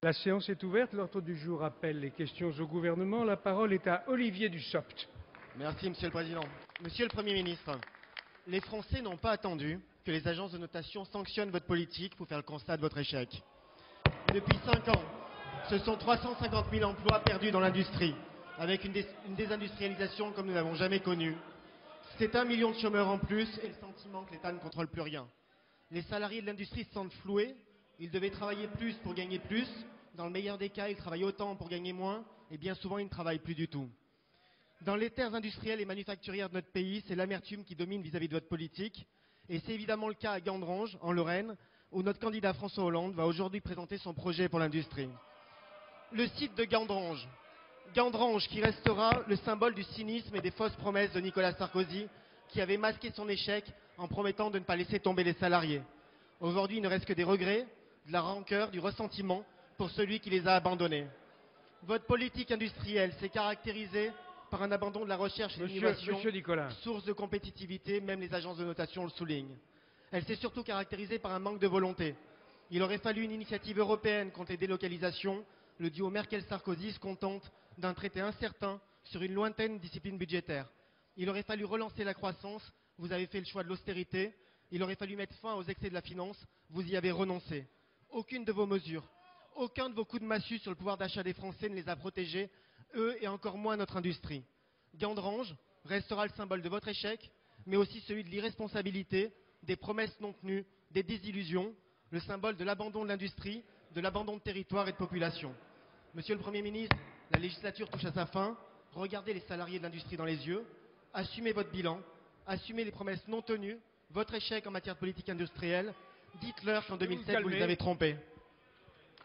La séance est ouverte. L'ordre du jour appelle les questions au gouvernement. La parole est à Olivier Dussopt. Merci, Monsieur le Président. Monsieur le Premier ministre, les Français n'ont pas attendu que les agences de notation sanctionnent votre politique pour faire le constat de votre échec. Depuis 5 ans, ce sont 350 000 emplois perdus dans l'industrie, avec une désindustrialisation comme nous n'avons jamais connue. C'est 1 million de chômeurs en plus et le sentiment que l'État ne contrôle plus rien. Les salariés de l'industrie se sentent floués. Ils devaient travailler plus pour gagner plus. Dans le meilleur des cas, ils travaillent autant pour gagner moins. Et bien souvent, ils ne travaillent plus du tout. Dans les terres industrielles et manufacturières de notre pays, c'est l'amertume qui domine vis-à-vis de votre politique. Et c'est évidemment le cas à Gandrange, en Lorraine, où notre candidat François Hollande va aujourd'hui présenter son projet pour l'industrie. Le site de Gandrange. Gandrange qui restera le symbole du cynisme et des fausses promesses de Nicolas Sarkozy, qui avait masqué son échec en promettant de ne pas laisser tomber les salariés. Aujourd'hui, il ne reste que des regrets, de la rancœur, du ressentiment pour celui qui les a abandonnés. Votre politique industrielle s'est caractérisée par un abandon de la recherche et de l'innovation, source de compétitivité, même les agences de notation le soulignent. Elle s'est surtout caractérisée par un manque de volonté. Il aurait fallu une initiative européenne contre les délocalisations. Le duo Merkel-Sarkozy se contente d'un traité incertain sur une lointaine discipline budgétaire. Il aurait fallu relancer la croissance. Vous avez fait le choix de l'austérité. Il aurait fallu mettre fin aux excès de la finance. Vous y avez renoncé. Aucune de vos mesures, aucun de vos coups de massue sur le pouvoir d'achat des Français ne les a protégés, eux et encore moins notre industrie. Gandrange restera le symbole de votre échec, mais aussi celui de l'irresponsabilité, des promesses non tenues, des désillusions, le symbole de l'abandon de l'industrie, de l'abandon de territoire et de population. Monsieur le Premier ministre, la législature touche à sa fin. Regardez les salariés de l'industrie dans les yeux. Assumez votre bilan, assumez les promesses non tenues, votre échec en matière de politique industrielle. Dites-leur qu'en 2007, vous les avez trompés.